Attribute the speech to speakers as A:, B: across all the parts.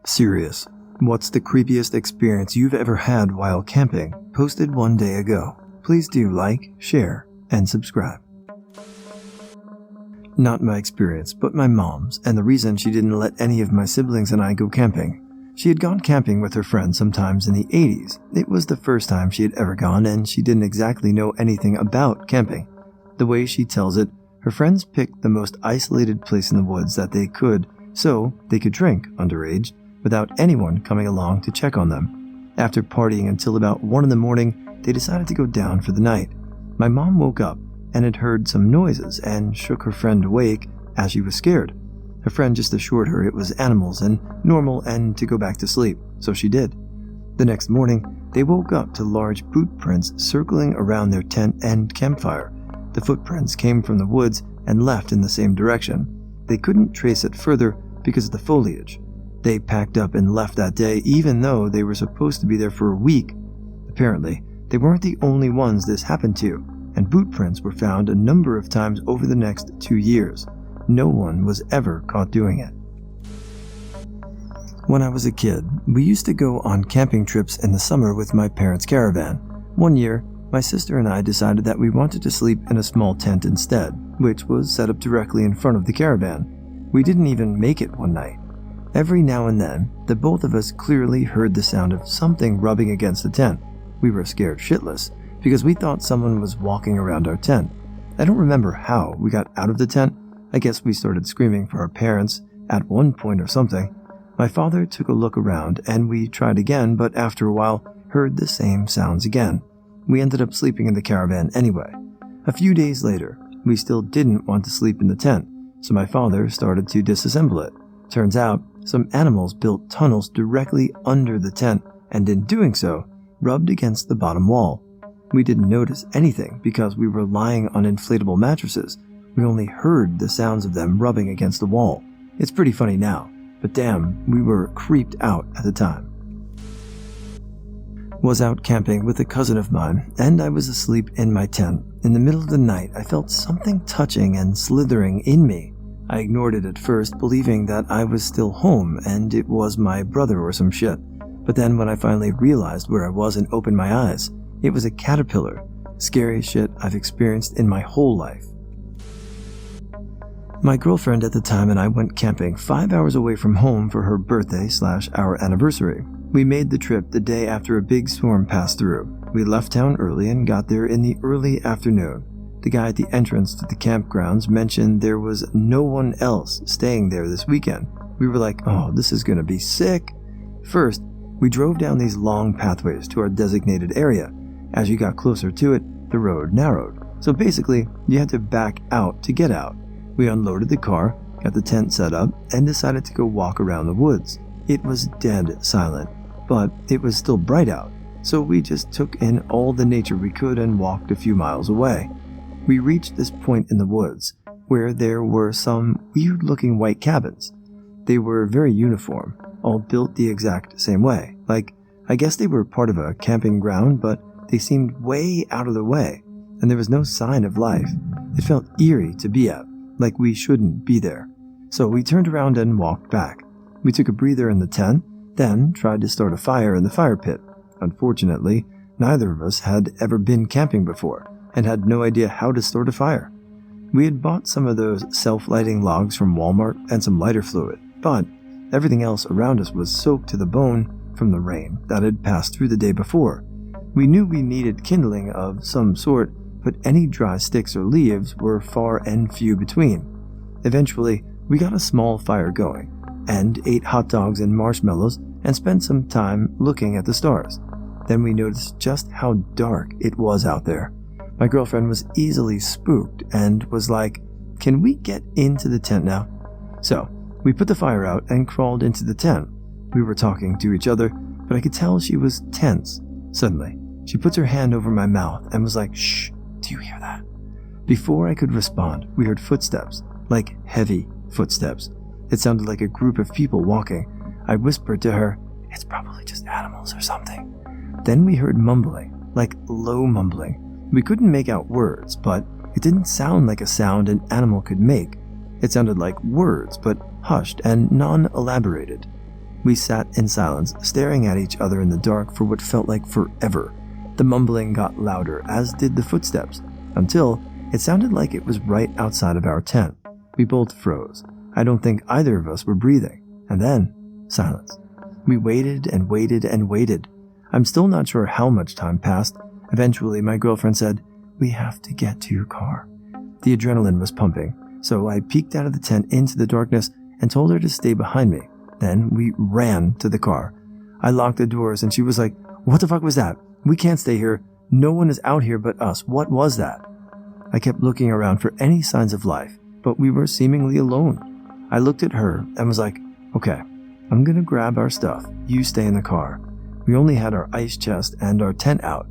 A: Serious. What's the creepiest experience you've ever had while camping? Posted one day ago. Please do like, share, and subscribe. Not my experience, but my mom's, and the reason she didn't let any of my siblings and I go camping. She had gone camping with her friends sometimes in the 80s. It was the first time she had ever gone, and she didn't exactly know anything about camping. The way she tells it, her friends picked the most isolated place in the woods that they could, so they could drink, underage, without anyone coming along to check on them. After partying until about 1 in the morning, they decided to go down for the night. My mom woke up and had heard some noises and shook her friend awake as she was scared. Her friend just assured her it was animals and normal and to go back to sleep, so she did. The next morning, they woke up to large boot prints circling around their tent and campfire. The footprints came from the woods and left in the same direction. They couldn't trace it further because of the foliage. They packed up and left that day even though they were supposed to be there for a week. Apparently, they weren't the only ones this happened to, and boot prints were found a number of times over the next 2 years. No one was ever caught doing it. When I was a kid, we used to go on camping trips in the summer with my parents' caravan. One year, my sister and I decided that we wanted to sleep in a small tent instead, which was set up directly in front of the caravan. We didn't even make it one night. Every now and then, the both of us clearly heard the sound of something rubbing against the tent. We were scared shitless because we thought someone was walking around our tent. I don't remember how we got out of the tent. I guess we started screaming for our parents at one point or something. My father took a look around and we tried again, but after a while heard the same sounds again. We ended up sleeping in the caravan anyway. A few days later, we still didn't want to sleep in the tent, so my father started to disassemble it. Turns out, some animals built tunnels directly under the tent and in doing so, rubbed against the bottom wall. We didn't notice anything because we were lying on inflatable mattresses. We only heard the sounds of them rubbing against the wall. It's pretty funny now, but damn, we were creeped out at the time. Was out camping with a cousin of mine, and I was asleep in my tent. In the middle of the night, I felt something touching and slithering in me. I ignored it at first, believing that I was still home and it was my brother or some shit. But then when I finally realized where I was and opened my eyes, it was a caterpillar. Scariest shit I've experienced in my whole life. My girlfriend at the time and I went camping 5 hours away from home for her birthday/our anniversary. We made the trip the day after a big storm passed through. We left town early and got there in the early afternoon. The guy at the entrance to the campgrounds mentioned there was no one else staying there this weekend. We were like, oh, this is gonna be sick. First, we drove down these long pathways to our designated area. As you got closer to it, the road narrowed. So basically, you had to back out to get out. We unloaded the car, got the tent set up, and decided to go walk around the woods. It was dead silent, but it was still bright out, so we just took in all the nature we could and walked a few miles away. We reached this point in the woods where there were some weird-looking white cabins. They were very uniform, all built the exact same way. I guess they were part of a camping ground, but they seemed way out of the way, and there was no sign of life. It felt eerie to be at, like we shouldn't be there. So we turned around and walked back. We took a breather in the tent, then tried to start a fire in the fire pit. Unfortunately, neither of us had ever been camping before and had no idea how to start a fire. We had bought some of those self-lighting logs from Walmart and some lighter fluid, but everything else around us was soaked to the bone from the rain that had passed through the day before. We knew we needed kindling of some sort, but any dry sticks or leaves were far and few between. Eventually, we got a small fire going, and ate hot dogs and marshmallows and spent some time looking at the stars. Then we noticed just how dark it was out there. My girlfriend was easily spooked and was like, "Can we get into the tent now?" So, we put the fire out and crawled into the tent. We were talking to each other, but I could tell she was tense. Suddenly, she puts her hand over my mouth and was like, "Shh, do you hear that?" Before I could respond, we heard footsteps, like heavy footsteps. It sounded like a group of people walking. I whispered to her, "It's probably just animals or something." Then we heard mumbling, like low mumbling. We couldn't make out words, but it didn't sound like a sound an animal could make. It sounded like words, but hushed and non-elaborated. We sat in silence, staring at each other in the dark for what felt like forever. The mumbling got louder, as did the footsteps, until it sounded like it was right outside of our tent. We both froze. I don't think either of us were breathing. And then, silence. We waited and waited and waited. I'm still not sure how much time passed. Eventually, my girlfriend said, "We have to get to your car." The adrenaline was pumping, so I peeked out of the tent into the darkness and told her to stay behind me. Then we ran to the car. I locked the doors and she was like, "What the fuck was that? We can't stay here. No one is out here but us. What was that?" I kept looking around for any signs of life, but we were seemingly alone. I looked at her and was like, "Okay, I'm gonna grab our stuff. You stay in the car." We only had our ice chest and our tent out.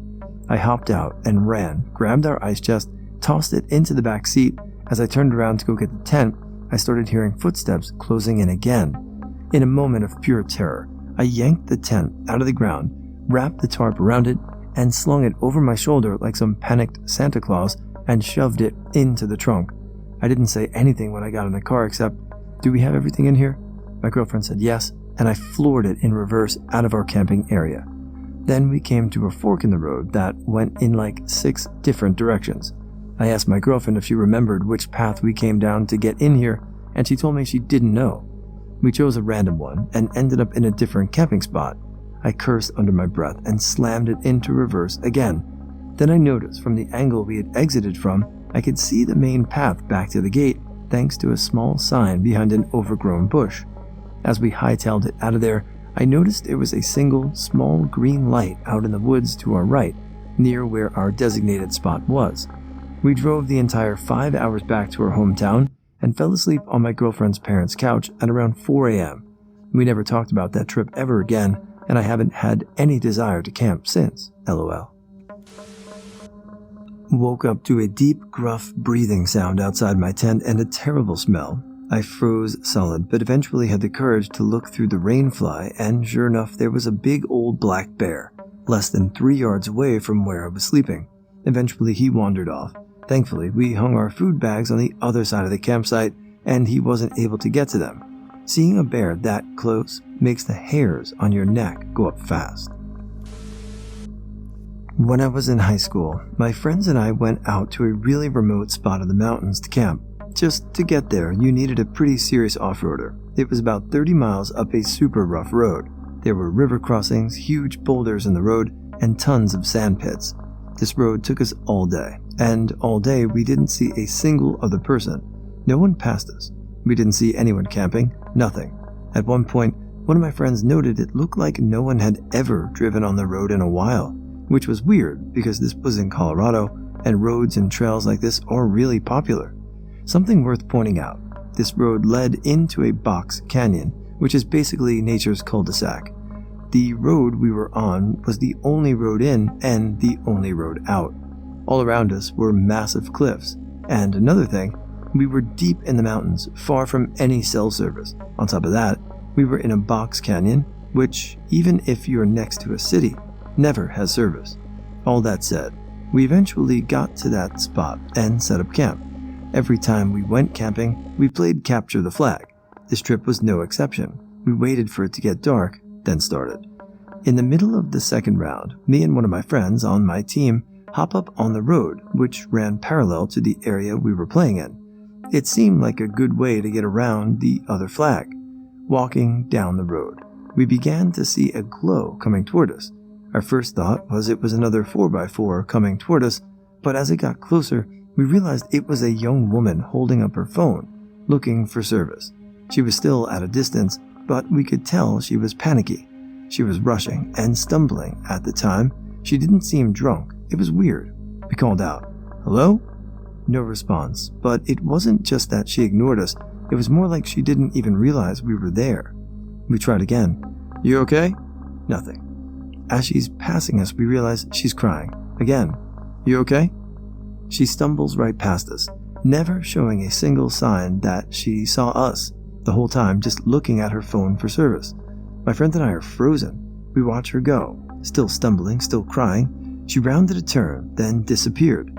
A: I hopped out and ran, grabbed our ice chest, tossed it into the back seat. As I turned around to go get the tent, I started hearing footsteps closing in again. In a moment of pure terror, I yanked the tent out of the ground, wrapped the tarp around it, and slung it over my shoulder like some panicked Santa Claus and shoved it into the trunk. I didn't say anything when I got in the car except, "Do we have everything in here?" My girlfriend said yes, and I floored it in reverse out of our camping area. Then we came to a fork in the road that went in like 6 different directions. I asked my girlfriend if she remembered which path we came down to get in here, and she told me she didn't know. We chose a random one and ended up in a different camping spot. I cursed under my breath and slammed it into reverse again. Then I noticed from the angle we had exited from, I could see the main path back to the gate thanks to a small sign behind an overgrown bush. As we hightailed it out of there, I noticed there was a single small green light out in the woods to our right, near where our designated spot was. We drove the entire 5 hours back to our hometown and fell asleep on my girlfriend's parents' couch at around 4 a.m. We never talked about that trip ever again, and I haven't had any desire to camp since, LOL. Woke up to a deep, gruff breathing sound outside my tent and a terrible smell. I froze solid, but eventually had the courage to look through the rainfly, and sure enough, there was a big old black bear, less than 3 yards away from where I was sleeping. Eventually, he wandered off. Thankfully, we hung our food bags on the other side of the campsite, and he wasn't able to get to them. Seeing a bear that close makes the hairs on your neck go up fast. When I was in high school, my friends and I went out to a really remote spot in the mountains to camp. Just to get there, you needed a pretty serious off-roader. It was about 30 miles up a super rough road. There were river crossings, huge boulders in the road, and tons of sand pits. This road took us all day, and all day we didn't see a single other person. No one passed us. We didn't see anyone camping, nothing. At one point, one of my friends noted it looked like no one had ever driven on the road in a while, which was weird because this was in Colorado, and roads and trails like this are really popular. Something worth pointing out, this road led into a box canyon, which is basically nature's cul-de-sac. The road we were on was the only road in and the only road out. All around us were massive cliffs, and another thing, we were deep in the mountains, far from any cell service. On top of that, we were in a box canyon, which, even if you're next to a city, never has service. All that said, we eventually got to that spot and set up camp. Every time we went camping, we played Capture the Flag. This trip was no exception. We waited for it to get dark, then started. In the middle of the second round, me and one of my friends on my team hop up on the road, which ran parallel to the area we were playing in. It seemed like a good way to get around the other flag. Walking down the road, we began to see a glow coming toward us. Our first thought was it was another 4x4 coming toward us, but as it got closer, we realized it was a young woman holding up her phone, looking for service. She was still at a distance, but we could tell she was panicky. She was rushing and stumbling at the time. She didn't seem drunk. It was weird. We called out, "Hello?" No response, but it wasn't just that she ignored us. It was more like she didn't even realize we were there. We tried again. "You okay?" Nothing. As she's passing us, we realize she's crying. Again. "You okay?" She stumbles right past us, never showing a single sign that she saw us, the whole time just looking at her phone for service. My friend and I are frozen. We watch her go, still stumbling, still crying. She rounded a turn, then disappeared.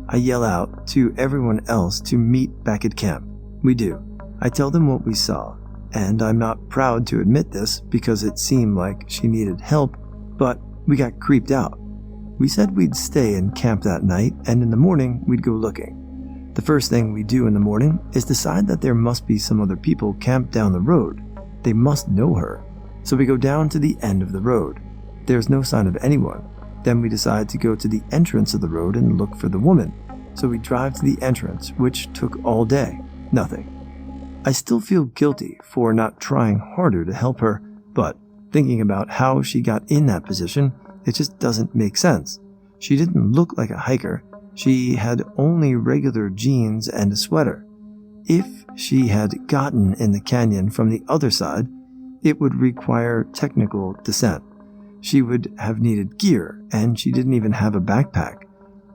A: I yell out to everyone else to meet back at camp. We do. I tell them what we saw. and I'm not proud to admit this because it seemed like she needed help, but we got creeped out. We said we'd stay and camp that night, and in the morning we'd go looking. The first thing we do in the morning is decide that there must be some other people camped down the road. They must know her. So we go down to the end of the road. There's no sign of anyone. Then we decide to go to the entrance of the road and look for the woman. So we drive to the entrance, which took all day. Nothing. I still feel guilty for not trying harder to help her, but thinking about how she got in that position, it just doesn't make sense. She didn't look like a hiker. She had only regular jeans and a sweater. If she had gotten in the canyon from the other side, it would require technical descent. She would have needed gear, and she didn't even have a backpack.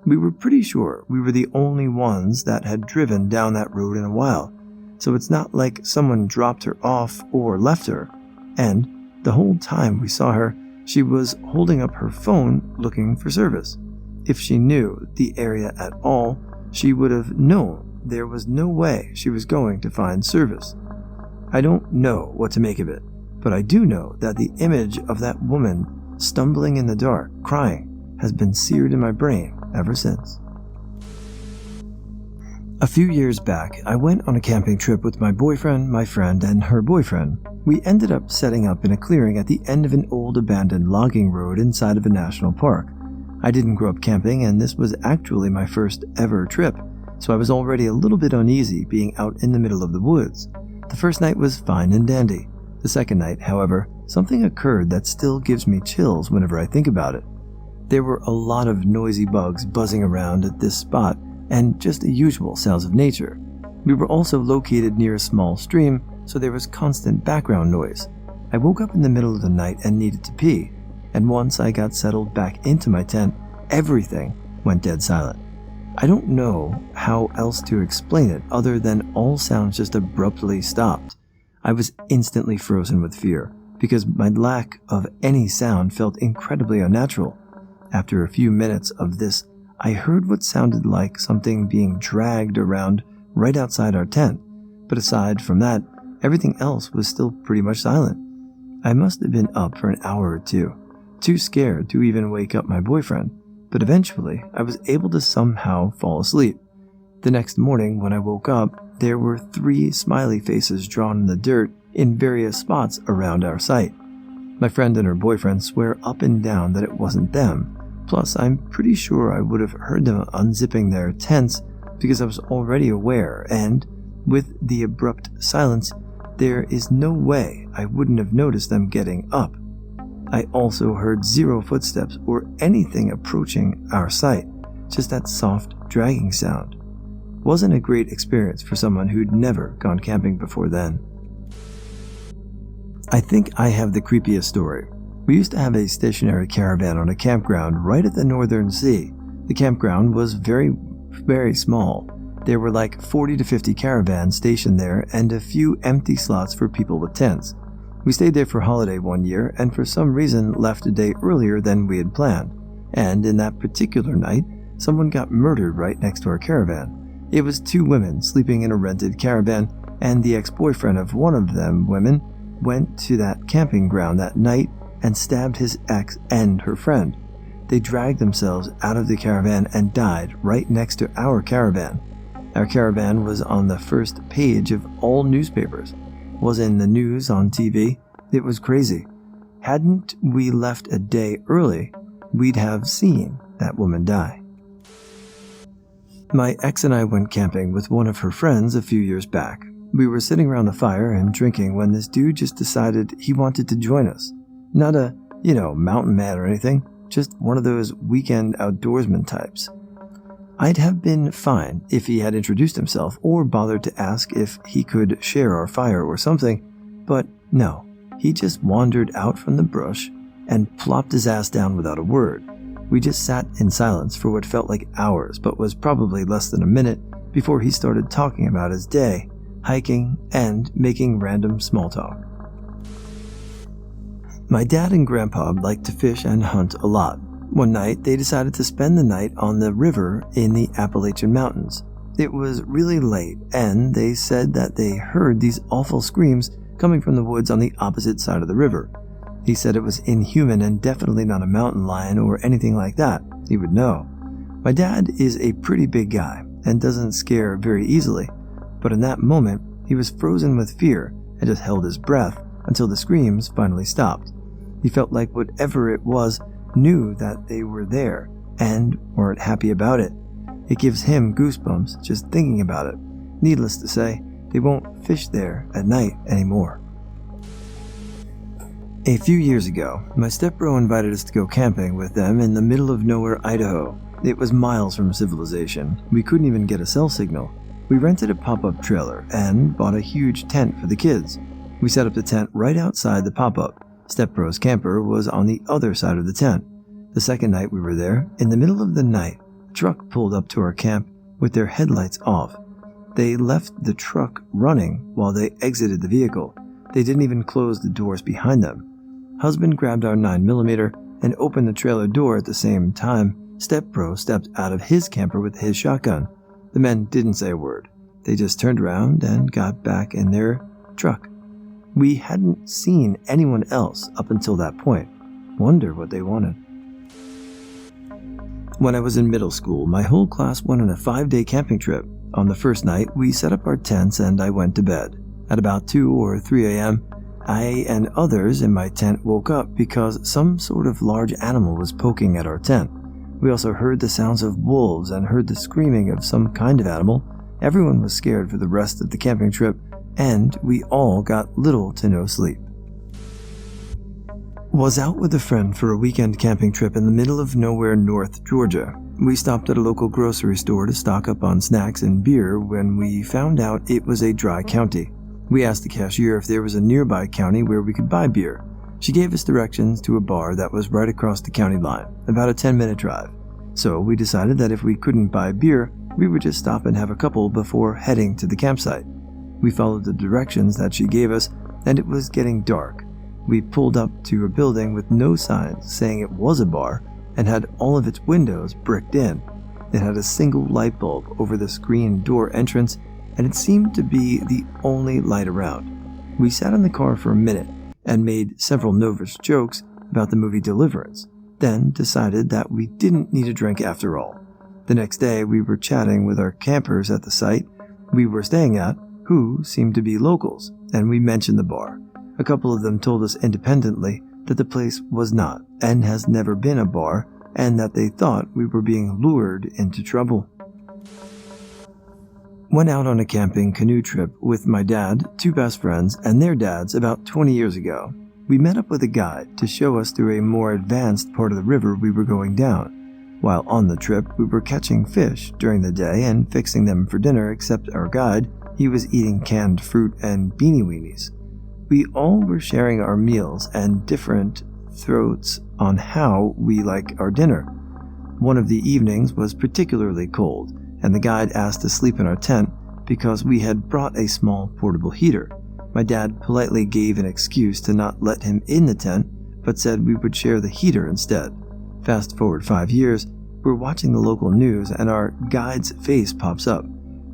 A: We were pretty sure we were the only ones that had driven down that road in a while, so it's not like someone dropped her off or left her. And the whole time we saw her, she was holding up her phone looking for service. If she knew the area at all, she would have known there was no way she was going to find service. I don't know what to make of it, but I do know that the image of that woman stumbling in the dark, crying, has been seared in my brain ever since. A few years back, I went on a camping trip with my boyfriend, my friend, and her boyfriend. We ended up setting up in a clearing at the end of an old abandoned logging road inside of a national park. I didn't grow up camping, and this was actually my first ever trip, so I was already a little bit uneasy being out in the middle of the woods. The first night was fine and dandy. The second night, however, something occurred that still gives me chills whenever I think about it. There were a lot of noisy bugs buzzing around at this spot, and just the usual sounds of nature. We were also located near a small stream, so there was constant background noise. I woke up in the middle of the night and needed to pee, and once I got settled back into my tent, everything went dead silent. I don't know how else to explain it other than all sounds just abruptly stopped. I was instantly frozen with fear, because my lack of any sound felt incredibly unnatural. After a few minutes of this, I heard what sounded like something being dragged around right outside our tent, but aside from that, everything else was still pretty much silent. I must have been up for an hour or two, too scared to even wake up my boyfriend, but eventually I was able to somehow fall asleep. The next morning when I woke up, there were 3 smiley faces drawn in the dirt in various spots around our site. My friend and her boyfriend swear up and down that it wasn't them. Plus, I'm pretty sure I would have heard them unzipping their tents because I was already aware, and with the abrupt silence, there is no way I wouldn't have noticed them getting up. I also heard 0 footsteps or anything approaching our site, just that soft dragging sound. Wasn't a great experience for someone who'd never gone camping before then. I think I have the creepiest story. We used to have a stationary caravan on a campground right at the northern sea. The campground was very, very small. There were like 40 to 50 caravans stationed there and a few empty slots for people with tents. We stayed there for holiday one year and for some reason left a day earlier than we had planned. And in that particular night, someone got murdered right next to our caravan. It was 2 women sleeping in a rented caravan, and the ex-boyfriend of one of them women went to that camping ground that night and stabbed his ex and her friend. They dragged themselves out of the caravan and died right next to our caravan. Our caravan was on the first page of all newspapers, was in the news on TV. It was crazy. Hadn't we left a day early, we'd have seen that woman die. My ex and I went camping with one of her friends a few years back. We were sitting around the fire and drinking when this dude just decided he wanted to join us. Not a, mountain man or anything, just one of those weekend outdoorsman types. I'd have been fine if he had introduced himself or bothered to ask if he could share our fire or something, but no, he just wandered out from the brush and plopped his ass down without a word. We just sat in silence for what felt like hours, but was probably less than a minute before he started talking about his day, hiking, and making random small talk. My dad and grandpa liked to fish and hunt a lot. One night, they decided to spend the night on the river in the Appalachian Mountains. It was really late, and they said that they heard these awful screams coming from the woods on the opposite side of the river. He said it was inhuman and definitely not a mountain lion or anything like that. He would know. My dad is a pretty big guy and doesn't scare very easily, but in that moment, he was frozen with fear and just held his breath until the screams finally stopped. He felt like whatever it was knew that they were there and weren't happy about it. It gives him goosebumps just thinking about it. Needless to say, they won't fish there at night anymore. A few years ago, my stepbro invited us to go camping with them in the middle of nowhere, Idaho. It was miles from civilization. We couldn't even get a cell signal. We rented a pop-up trailer and bought a huge tent for the kids. We set up the tent right outside the pop-up. Stepbro's camper was on the other side of the tent. The second night we were there, in the middle of the night, a truck pulled up to our camp with their headlights off. They left the truck running while they exited the vehicle. They didn't even close the doors behind them. Husband grabbed our 9mm and opened the trailer door at the same time. Stepbro stepped out of his camper with his shotgun. The men didn't say a word. They just turned around and got back in their truck. We hadn't seen anyone else up until that point. Wonder what they wanted. When I was in middle school, my whole class went on a 5-day camping trip. On the first night, we set up our tents and I went to bed. At about 2 or 3 a.m., I and others in my tent woke up because some sort of large animal was poking at our tent. We also heard the sounds of wolves and heard the screaming of some kind of animal. Everyone was scared for the rest of the camping trip, and we all got little to no sleep. Was out with a friend for a weekend camping trip in the middle of nowhere, North Georgia. We stopped at a local grocery store to stock up on snacks and beer when we found out it was a dry county. We asked the cashier if there was a nearby county where we could buy beer. She gave us directions to a bar that was right across the county line, about a 10-minute drive. So we decided that if we couldn't buy beer, we would just stop and have a couple before heading to the campsite. We followed the directions that she gave us, and it was getting dark. We pulled up to a building with no signs saying it was a bar and had all of its windows bricked in. It had a single light bulb over the screen door entrance, and it seemed to be the only light around. We sat in the car for a minute and made several nervous jokes about the movie Deliverance, then decided that we didn't need a drink after all. The next day, we were chatting with our campers at the site we were staying at, who seemed to be locals, and we mentioned the bar. A couple of them told us independently that the place was not and has never been a bar, and that they thought we were being lured into trouble. Went out on a camping canoe trip with my dad, 2 best friends, and their dads about 20 years ago. We met up with a guide to show us through a more advanced part of the river we were going down. While on the trip, we were catching fish during the day and fixing them for dinner, except our guide, he was eating canned fruit and beanie weenies. We all were sharing our meals and different throats on how we like our dinner. One of the evenings was particularly cold, and the guide asked to sleep in our tent because we had brought a small portable heater. My dad politely gave an excuse to not let him in the tent, but said we would share the heater instead. Fast forward 5 years, we're watching the local news and our guide's face pops up.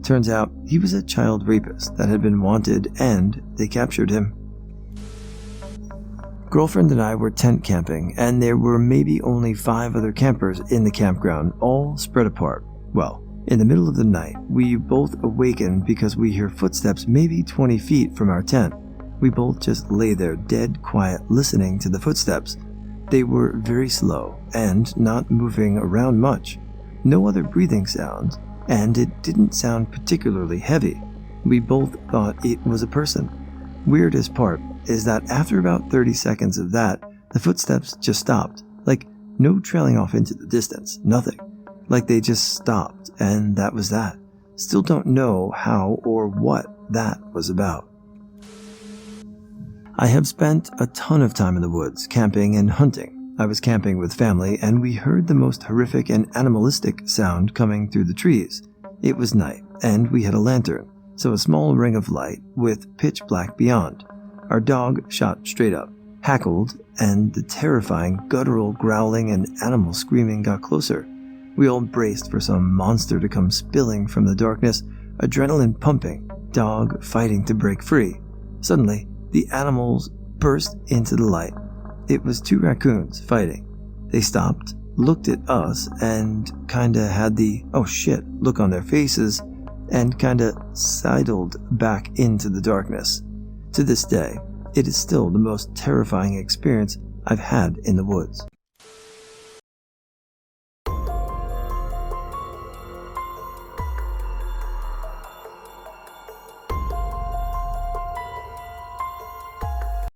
A: Turns out he was a child rapist that had been wanted and they captured him. Girlfriend and I were tent camping, and there were maybe only 5 other campers in the campground, all spread apart. Well, in the middle of the night, we both awakened because we hear footsteps maybe 20 feet from our tent. We both just lay there dead quiet listening to the footsteps. They were very slow and not moving around much. No other breathing sounds, and it didn't sound particularly heavy. We both thought it was a person. Weirdest part is that after about 30 seconds of that, the footsteps just stopped. Like, no trailing off into the distance, nothing. Like they just stopped, and that was that. Still don't know how or what that was about. I have spent a ton of time in the woods, camping and hunting. I was camping with family, and we heard the most horrific and animalistic sound coming through the trees. It was night, and we had a lantern, so a small ring of light with pitch black beyond. Our dog shot straight up, hackled, and the terrifying guttural growling and animal screaming got closer. We all braced for some monster to come spilling from the darkness, adrenaline pumping, dog fighting to break free. Suddenly, The animals burst into the light. It was two raccoons fighting. They stopped, looked at us, and kinda had the "oh shit" look on their faces, and kinda sidled back into the darkness. To this day, it is still the most terrifying experience I've had in the woods.